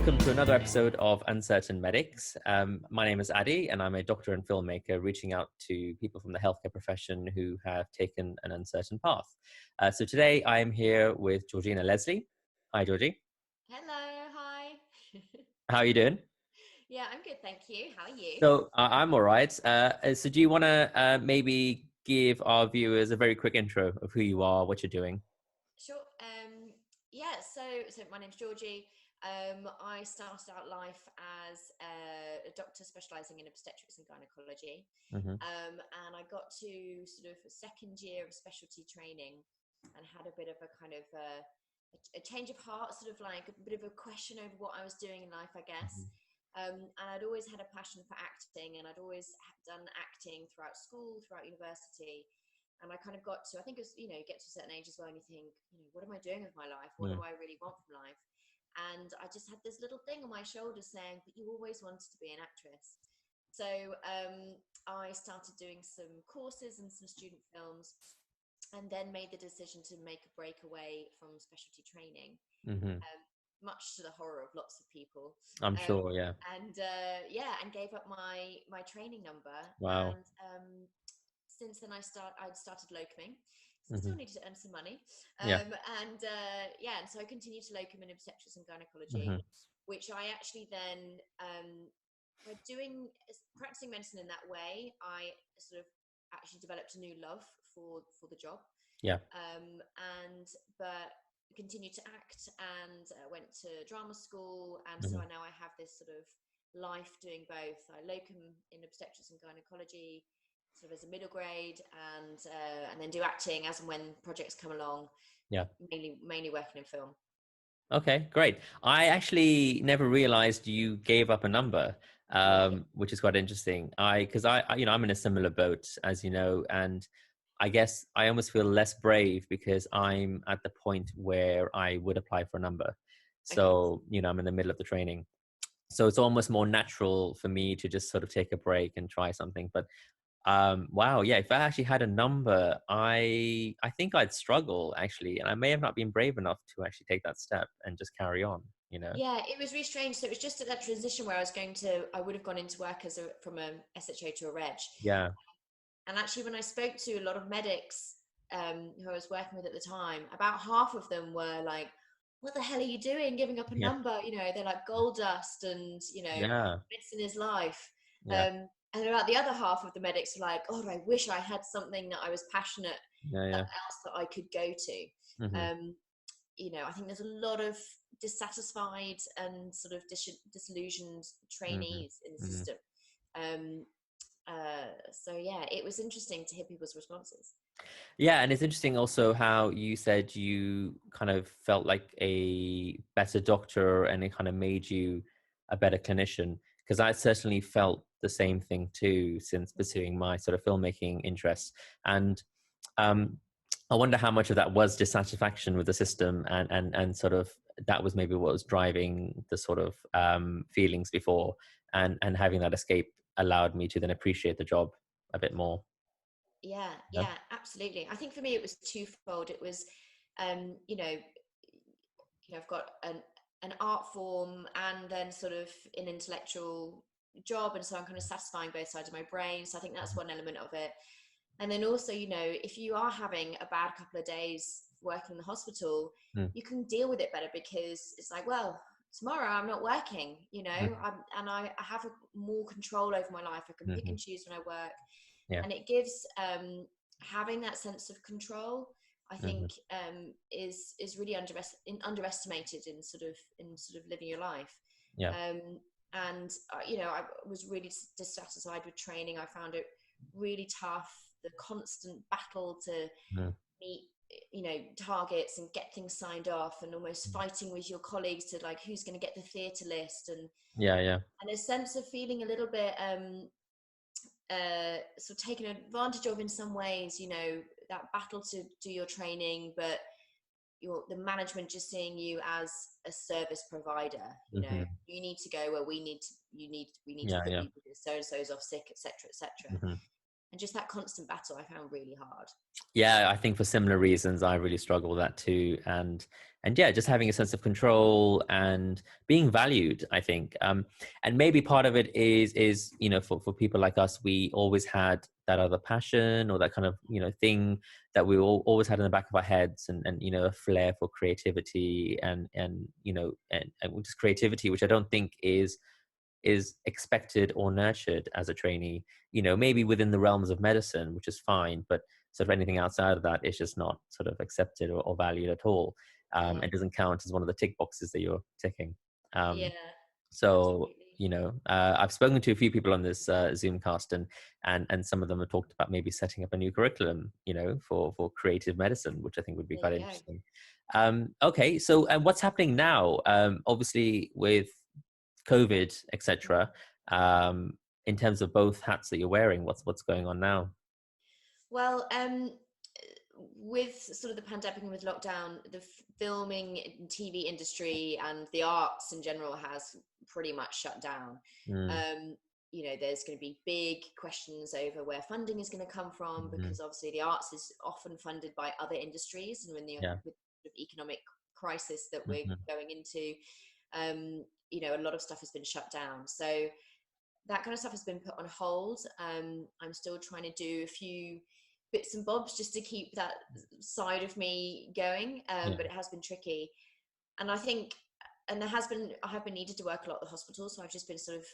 Welcome to another episode of Uncertain Medics. My name is Adi, and I'm a doctor and filmmaker reaching out to people from the healthcare profession who have taken an uncertain path. So today I am here with Georgina Leslie. Hi, Georgie. Hello, hi. How are you doing? Yeah, I'm good, thank you. How are you? So I'm all right. So do you want to maybe give our viewers a very quick intro of who you are, what you're doing? Sure. Yeah, so my name's Georgie. I started out life as a doctor specialising in obstetrics and gynecology. Mm-hmm. And I got to sort of a second year of specialty training and had a bit of a kind of a change of heart, sort of like a bit of a question over what I was doing in life, I guess. And I'd always had a passion for acting, and I'd always done acting throughout school, throughout university. And I kind of got to, I think it was, you get to a certain age as well, and you think, what am I doing with my life? What do I really want from life? And I just had this little thing on my shoulder saying, but you always wanted to be an actress. So I started doing some courses and some student films, and then made the decision to make a breakaway from specialty training, Mm-hmm. much to the horror of lots of people. I'm sure, yeah. And and gave up my training number. Wow. And since then, I'd started locuming. So I Mm-hmm. still needed to earn some money. Yeah. And so I continued to locum in obstetrics and Mm-hmm. gynecology, which I actually then, by practicing medicine in that way, I sort of actually developed a new love for the job. Yeah. But continued to act, and went to drama school, and so Mm-hmm. now I have this sort of life doing both. I locum in obstetrics and gynecology sort of as a middle grade, and then do acting as and when projects come along, Yeah. mainly working in film. Okay, great. I actually never realized you gave up a number, Really? which is quite interesting. Because I'm in a similar boat, as you know, and I guess I almost feel less brave because I'm at the point where I would apply for a number. Okay. So, I'm in the middle of the training. So it's almost more natural for me to just sort of take a break and try something. But wow, yeah, if I actually had a number, I think I'd struggle actually, and I may have not been brave enough to actually take that step and just carry on. Yeah, it was really strange. So it was just at that transition where I would have gone into work from a SHO to a reg. Yeah. And actually, when I spoke to a lot of medics who I was working with at the time, about half of them were like, "What the hell are you doing? Giving up a Yeah. number? They're like gold dust, and Yeah. medicine is life." Yeah. And about the other half of the medics were like, "Oh, I wish I had something that I was passionate Yeah. Yeah. else that I could go to." Hmm. Um, I think there's a lot of dissatisfied and sort of disillusioned Hmm. trainees in the Hmm. system. Um, so yeah, it was interesting to hear people's responses. Yeah, and it's interesting also how you said you kind of felt like a better doctor and it kind of made you a better clinician. Because I certainly felt the same thing too since pursuing my sort of filmmaking interests. And um, I wonder how much of that was dissatisfaction with the system and sort of that was maybe what was driving the sort of feelings before, and having that escape allowed me to then appreciate the job a bit more. Yeah, Yeah. yeah, absolutely. I think for me it was twofold. It was, um, you know, I've got an art form and then sort of an intellectual job, and so I'm kind of satisfying both sides of my brain. So I think that's one element of it. And then also, if you are having a bad couple of days working in the hospital, Mm, you can deal with it better because it's like, well, tomorrow I'm not working, mhm, I have more control over my life. I can pick mhm. and choose when I work, Yeah. and it gives having that sense of control. I Mhm. think is really underestimated in sort of living your life. Yeah. Um, and I was really dissatisfied with training. I found it really tough, the constant battle to Mm, meet targets and get things signed off, and almost mm. fighting with your colleagues to like who's going to get the theatre list, Yeah, yeah. and a sense of feeling a little bit sort of taken advantage of in some ways, that battle to do your training, but the management just seeing you as a service provider. Mhm. You need to go where we need to Yeah, put yeah. you because so and so's off sick, etc., etc. Mhm. and just that constant battle I found really hard. Yeah, I think for similar reasons, I really struggle with that too. And yeah, just having a sense of control and being valued, I think. And maybe part of it is, you know, for people like us, we always had that other passion or that kind of, you know, thing that we always had in the back of our heads, and you know, a flair for creativity and you know, and just creativity, which I don't think is expected or nurtured as a trainee, you know, maybe within the realms of medicine, which is fine, but sort of anything outside of that is just not sort of accepted or valued at all. Yeah, It doesn't count as one of the tick boxes that you're ticking. yeah, So, absolutely. you know, I've spoken to a few people on this Zoomcast, and some of them have talked about maybe setting up a new curriculum, you know, for creative medicine, which I think would be There quite you go. interesting. Okay, so and what's happening now? Obviously, with COVID, etc. Um, in terms of both hats that you're wearing, what's going on now? Well, with sort of the pandemic and with lockdown, the filming and TV industry and the arts in general has pretty much shut down. Mm, Um, you know, there's going to be big questions over where funding is going to come from, hmm. because obviously the arts is often funded by other industries, and when the Yeah. with the economic crisis that we're Hmm. going into, you know, a lot of stuff has been shut down. So that kind of stuff has been put on hold. I'm still trying to do a few bits and bobs just to keep that side of me going, Yeah. but it has been tricky. And I think, and there has been, I have been needed to work a lot at the hospital, so I've just been sort of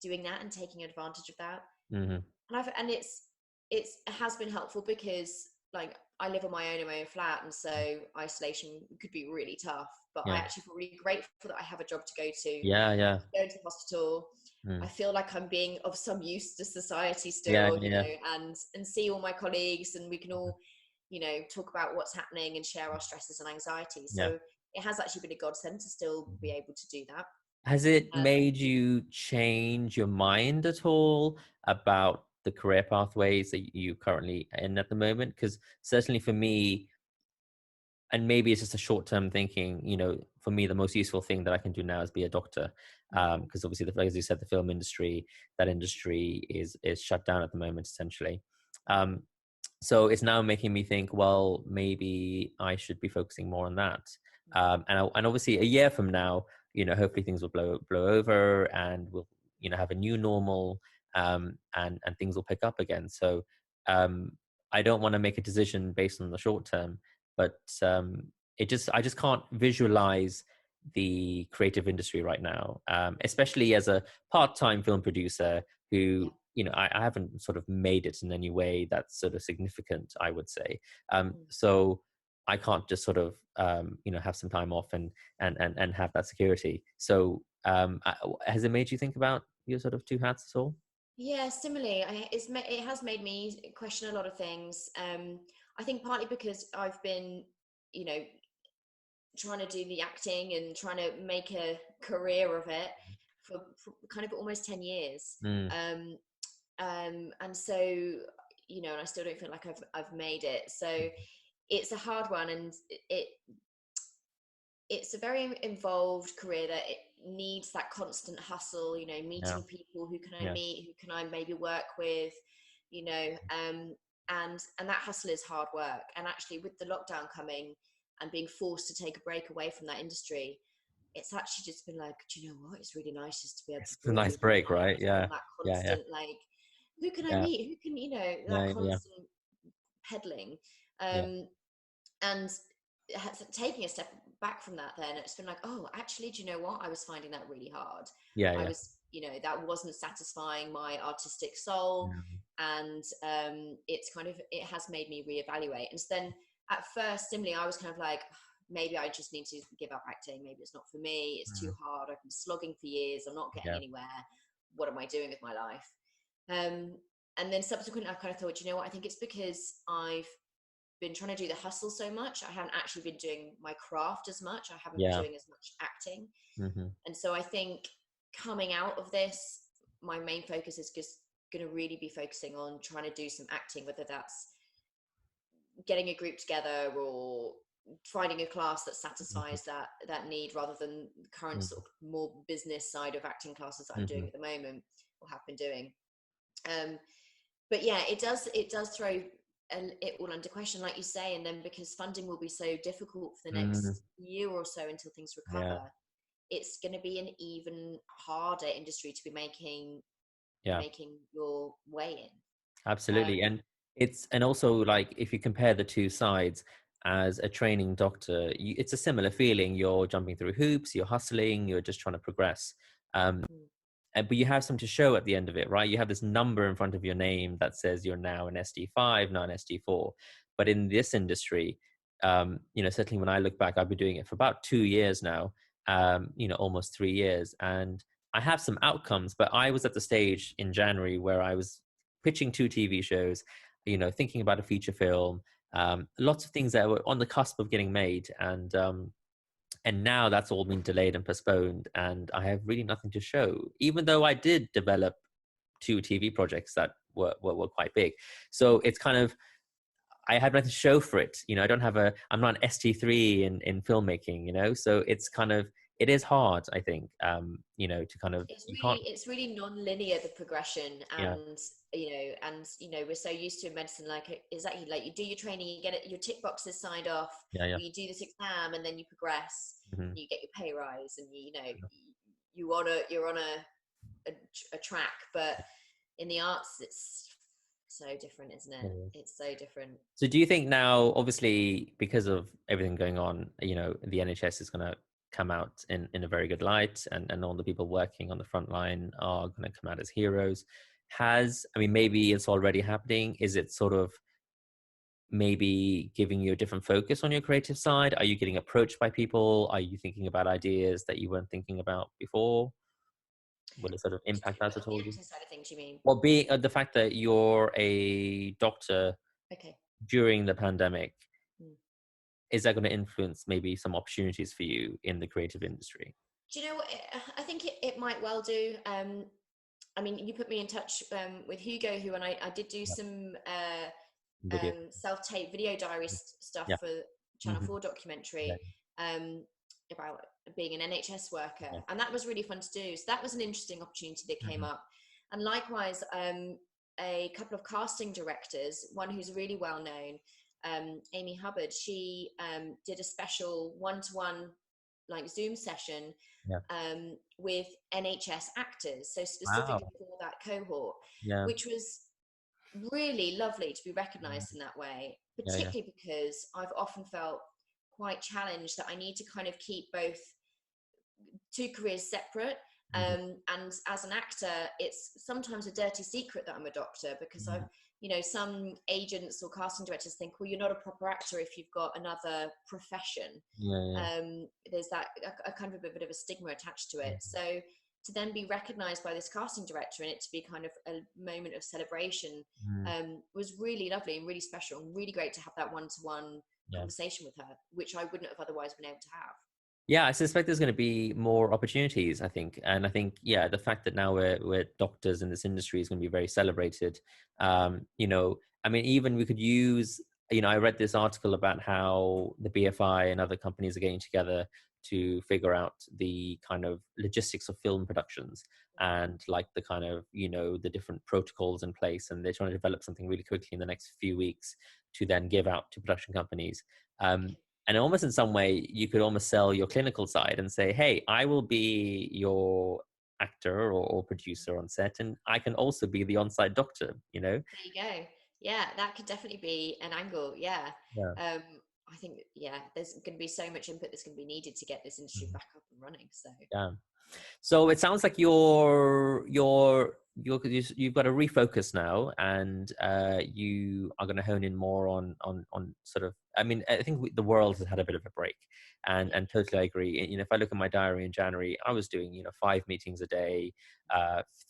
doing that and taking advantage of that. Hmm. And it has been helpful because like I live on my own in my own flat, and so isolation could be really tough. But I Yeah. actually feel really grateful that I have a job to go to. Yeah. I Yeah. can go to the hospital. I Mm. feel like I'm being of some use to society Yeah. still, you Yeah. know, and see all my colleagues, and we can all, you know, talk about what's happening and share our stresses and anxieties. Yeah. So it has actually been a godsend to still be able to do that. Has it Um, made you change your mind at all about the career pathways that you currently in at the moment? Because certainly for me, and maybe it's just a short-term thinking, you know, for me the most useful thing that I can do now is be a doctor, because obviously as you said, the film industry, that industry is shut down at the moment essentially. um, so it's now making me think, well, maybe I should be focusing more on that. And obviously a year from now, you know, hopefully things will blow over and we'll, you know, have a new normal, and things will pick up again. So um, I don't want to make a decision based on the short term, but I just can't visualize the creative industry right now, especially as a part-time film producer yeah. who, you know, I haven't sort of made it in any way that's sort of significant, I would say. So I can't just sort of, you know, have some time off and have that security. So has it made you think about your sort of two hats at all? Yeah, similarly, it has made me question a lot of things. I think partly because I've been, you know, trying to do the acting and trying to make a career of it for kind of almost 10 years. Mm, Um, and so, you know, and I still don't feel like I've made it. So it's a hard one, and it's a very involved career that it needs that constant hustle, you know, yeah, meeting people, who can I yeah, meet, who can I maybe work with, you know, and that hustle is hard work. And actually with the lockdown coming and being forced to take a break away from that industry, it's actually just been like, do you know what, it's really nice just to be able to it's a nice breathe and break, right? relax Yeah, from that yeah, yeah, constant, like, who can I yeah, meet, who can, you know, that yeah, yeah, constant peddling. yeah, um and taking a step back from that, then it's been like, oh, actually, do you know what, I was finding that really hard. yeah, I yeah, was, you know, that wasn't satisfying my artistic soul. yeah. And it's kind of, it has made me reevaluate. And so then at first, similarly, I was kind of like, maybe I just need to give up acting, maybe it's not for me, it's too Mm, hard, I've been slogging for years, I'm not getting yeah. anywhere, what am I doing with my life? And then subsequently I kind of thought, you know what, I think it's because I've been trying to do the hustle so much, I haven't actually been doing my craft as much, I haven't been Yeah. doing as much acting. Hmm. And so I think coming out of this, my main focus is just going to really be focusing on trying to do some acting, whether that's getting a group together or finding a class that Hmm. satisfies that need, rather than the current sort of more business side of acting classes that I'm Hmm. doing at the moment or have been doing. um but yeah, it does throw it all under question, like you say, and then because funding will be so difficult for the Mm, next year or so until things yeah, recover, it's going to be an even harder industry to be yeah, making your way in. absolutely. And also, like, if you compare the two sides, as a training doctor, it's a similar feeling. You're jumping through hoops, you're hustling, you're just trying to progress. Mm, But you have something to show at the end of it, right? You have this number in front of your name that says you're now an SD5, not an SD4. But in this industry, certainly when I look back, I've been doing it for about 2 years now, almost 3 years. And I have some outcomes, but I was at the stage in January where I was pitching 2 TV shows, thinking about a feature film, lots of things that were on the cusp of getting made. And now that's all been delayed and postponed, and I have really nothing to show, even though I did develop 2 TV projects that were quite big. So it's kind of, I have nothing to show for it. I don't have I'm not an ST3 in filmmaking, so it's kind of, it is hard, I think, to kind of, you can't. it's really non-linear, the progression. Yeah, We're so used to in medicine, like exactly, like you do your training, you get it, your tick boxes signed off, yeah, yeah. or you do this exam and then you progress Hmm. and you get your pay rise, and you're on a track. But in the arts, it's so different, isn't it? It's so different. So do you think now, obviously, because of everything going on, the NHS is going to come out in a very good light, and all the people working on the front line are going to come out as heroes? Maybe it's already happening. Is it sort of maybe giving you a different focus on your creative side? Are you getting approached by people? Are you thinking about ideas that you weren't thinking about before? Will it sort of impact that at On the all? acting side of things, you mean? Well, being the fact that you're a doctor Okay. during the pandemic, Mm. is that going to influence maybe some opportunities for you in the creative industry? Do you know what? I think it might well do. I mean, you put me in touch with Hugo, who, and I did do Yeah. some Video. self-tape video diary stuff Yeah. for Channel Hmm. 4 Yeah. documentary um, about being an NHS worker. Yeah. And that was really fun to do. So that was an interesting opportunity that came Hmm. up. And likewise, a couple of casting directors, one who's really well known, Amy Hubbard, she did a special one-to-one like Zoom session Yeah. with NHS actors, so specifically Wow. for that cohort, Yeah. which was really lovely to be Mm. recognized in that way, Yeah. Yeah. particularly because I've often felt quite challenged that I need to kind of keep both two careers separate. Hmm. And as an actor, it's sometimes a dirty secret that I'm a doctor, because Hmm. some agents or casting directors think, well, you're not a proper actor if you've got another profession. Yeah. Yeah. There's that a kind of a bit of a stigma attached to it. Mhm. So to then be recognized by this casting director and it to be kind of a moment of celebration Mm. was really lovely and really special, and really great to have that one-to-one Yeah. conversation with her, which I wouldn't have otherwise been able to have. Yeah, I suspect there's going to be more opportunities, I think. And I think, yeah, the fact that now we're doctors in this industry is going to be very celebrated. Even we could use, I read this article about how the BFI and other companies are getting together to figure out the kind of logistics of film productions, and like the kind of, the different protocols in place. And they're trying to develop something really quickly in the next few weeks to then give out to production companies. Um, and almost in some way, you could almost sell your clinical side and say, hey, I will be your actor or producer on set, and I can also be the on-site doctor. There you go. Yeah, that could definitely be an angle. Yeah. Yeah. Um, I think, yeah, there's going to be so much input that's going to be needed to get this industry Mhm. back up and running. So, Yeah. So it sounds like you've got to refocus now, and you are going to hone in more on sort of. I think the world has had a bit of a break, and yeah. and totally I agree. If I look at my diary in January, I was doing 5 meetings a day,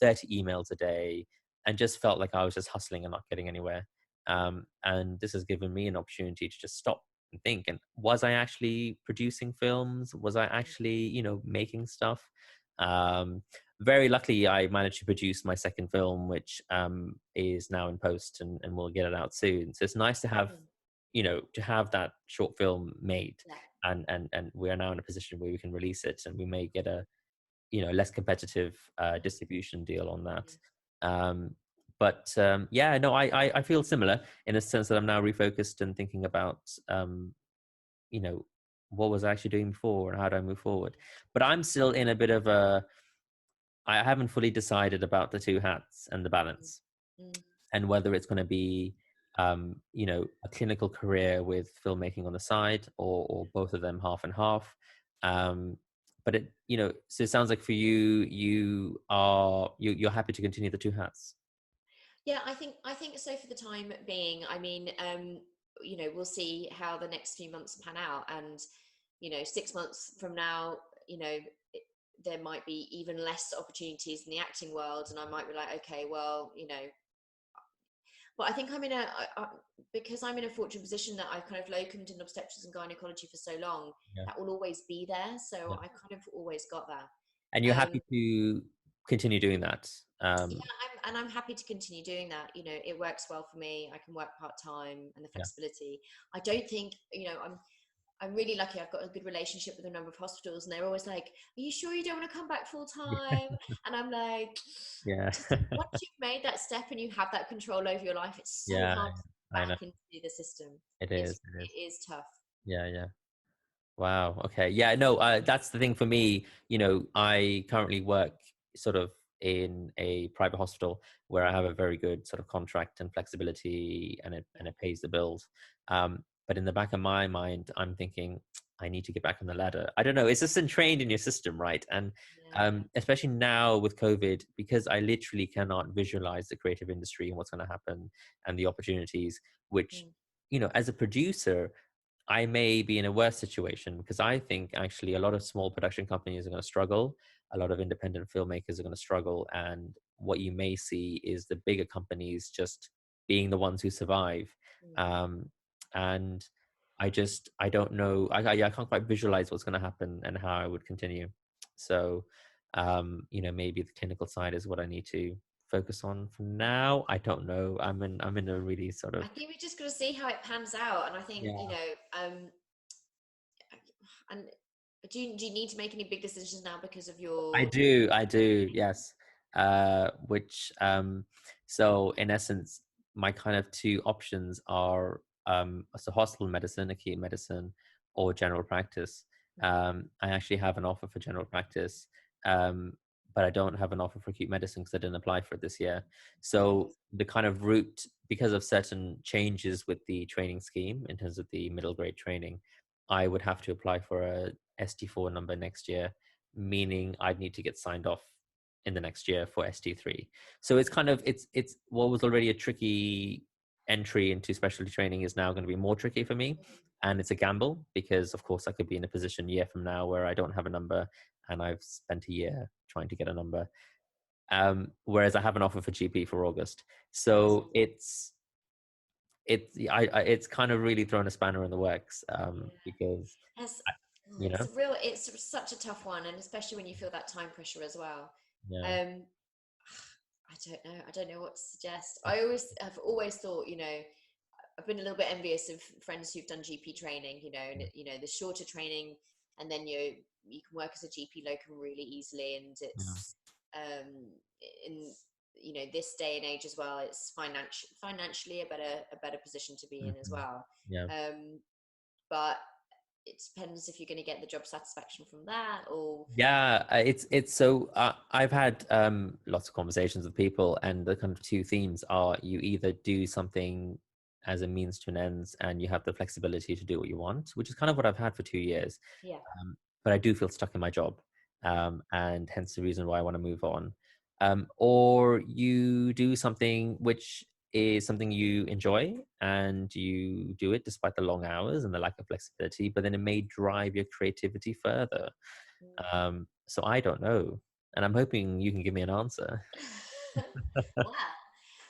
30 emails a day, and just felt like I was just hustling and not getting anywhere. And this has given me an opportunity to just stop and think. And was I actually producing films? Was I actually making stuff? um, Very luckily, I managed to produce my second film, which is now in post, and we'll get it out soon. So it's nice to have, Mm, that short film made, yeah. and we are now in a position where we can release it, and we may get a less competitive Mm, distribution deal on that. mm. Um, But yeah, no, I feel similar in a sense that I'm now refocused and thinking about you know, what was I actually doing before and how do I move forward. But I'm still in a bit of a, I haven't fully decided about the two hats and the Mm, balance, mm. and whether it's going to be you know, a clinical career with filmmaking on the side, or both of them half and half. um but it, you know, so it sounds like for you, you're happy to continue the two hats. Yeah, I think so for the time being. I mean, you know, we'll see how the next few months pan out, and you know, 6 months from now, you know, there might be even less opportunities in the acting world, and I might be like, okay, well, you know, but I think I'm in because I'm in a fortunate position that I've kind of locumed in obstetrics and gynecology for so long, Yeah, that will always be there. So yeah. I kind of always got that. And you're Um, happy to continue doing that. yeah, I'm happy to continue doing that. You know, it works well for me. I can work part time and the Yeah. flexibility. I don't think, you know, I'm really lucky. I've got a good relationship with a number of hospitals, and they're always like, "Are you sure you don't want to come back full time?" And I'm like, Yeah. just once you've made that step and you have that control over your life, it's so Yeah, hard to get I know. back into the system. It It's is. It is. it is tough. Yeah, yeah. Wow. Okay. Yeah. No. That's the thing for me. You know, I currently work sort of in a private hospital where I have a very good sort of contract and flexibility, and it pays the bills. But in the back of my mind, I'm thinking I need to get back on the ladder. I don't know. It's just entrained in your system, right? And Yeah. especially now with COVID, because I literally cannot visualize the creative industry and what's going to happen and the opportunities. Which, Mm, you know, as a producer, I may be in a worse situation, because I think actually a lot of small production companies are going to struggle. A lot of independent filmmakers are going to struggle. And what you may see is the bigger companies just being the ones who survive. mm. Um, and I don't know. I can't quite visualize what's going to happen and how I would continue. So, you know, maybe the clinical side is what I need to focus on for now. I don't know. I'm in a really sort I of, think we just got to see how it pans out, and I think, you yeah. know, and do you need to make any big decisions now because of your? I do, yes. Which so in essence, my kind of two options are so hospital medicine, acute medicine, or general practice. I actually have an offer for general practice, um, but I don't have an offer for acute medicine because I didn't apply for it this year. Okay. So the kind of route, because of certain changes with the training scheme in terms of the middle grade training, I would have to apply for a ST4 number next year, meaning I'd need to get signed off in the next year for ST3. So it's kind of, it's what was already a tricky entry into specialty training is now going to be more tricky for me. And it's a gamble because of course I could be in a position a year from now where I don't have a number and I've spent a year trying to get a number. Whereas I have an offer for GP for August. Yes. So it's kind of really thrown a spanner in the works, Yeah. because Yes. I, Oh, you know, it's such a tough one, and especially when you feel that time pressure as well. yeah, Um, I don't know what to suggest. I've always thought, you know, I've been a little bit envious of friends who've done GP training, you know, and you know, the shorter training, and then you can work as a GP locum really easily, and yeah, it's in, you know, this day and age as well, it's financially a better position to be in as mhm, well. yeah. Um, but it depends if you're going to get the job satisfaction from that or. Yeah, it's so I've had lots of conversations with people, and the kind of two themes are you either do something as a means to an end and you have the flexibility to do what you want, which is kind of what I've had for 2 years. Yeah. But I do feel stuck in my job, and hence the reason why I want to move on. Or you do something which is something you enjoy and you do it despite the long hours and the lack of flexibility, but then it may drive your creativity further. So I don't know, and I'm hoping you can give me an answer. Wow.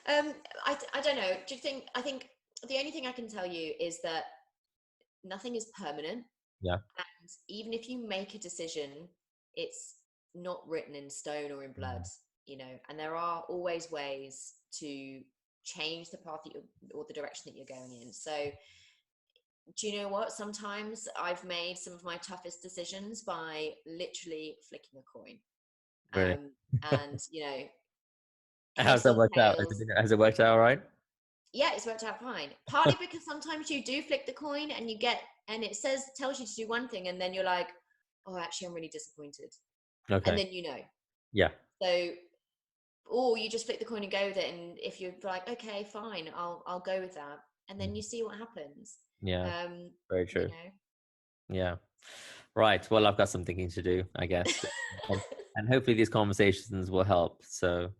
I don't know. Do you think? I think the only thing I can tell you is that nothing is permanent, Yeah. and even if you make a decision, it's not written in stone or in blood, Mm. you know. And there are always ways to change the path that or the direction that you're going in. So, do you know what? Sometimes I've made some of my toughest decisions by literally flicking a coin. Really? And you know, How's heads that or worked out? tails. Has it worked out all right? Yeah, it's worked out fine. Partly because sometimes you do flip the coin and you get, and it tells you to do one thing, and then you're like, oh, actually, I'm really disappointed. And Okay. then you know. Yeah. So, or you just flip the coin and go with it. And if you're like, okay, fine, I'll go with that. And then you see what happens. Yeah. Um, Very you true. know. Yeah. Right. Well, I've got some thinking to do, I guess. And hopefully these conversations will help. So,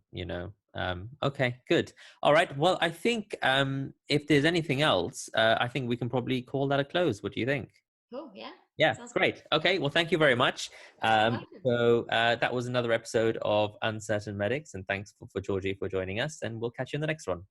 okay, good. All right. Well, I think if there's anything else, I think we can probably call that a close. What do you think? Cool. Yeah. Yeah, Sounds good. great. Okay, well, thank you very much. You're welcome. That was another episode of Uncertain Medics, and thanks for Georgie for joining us, and we'll catch you in the next one.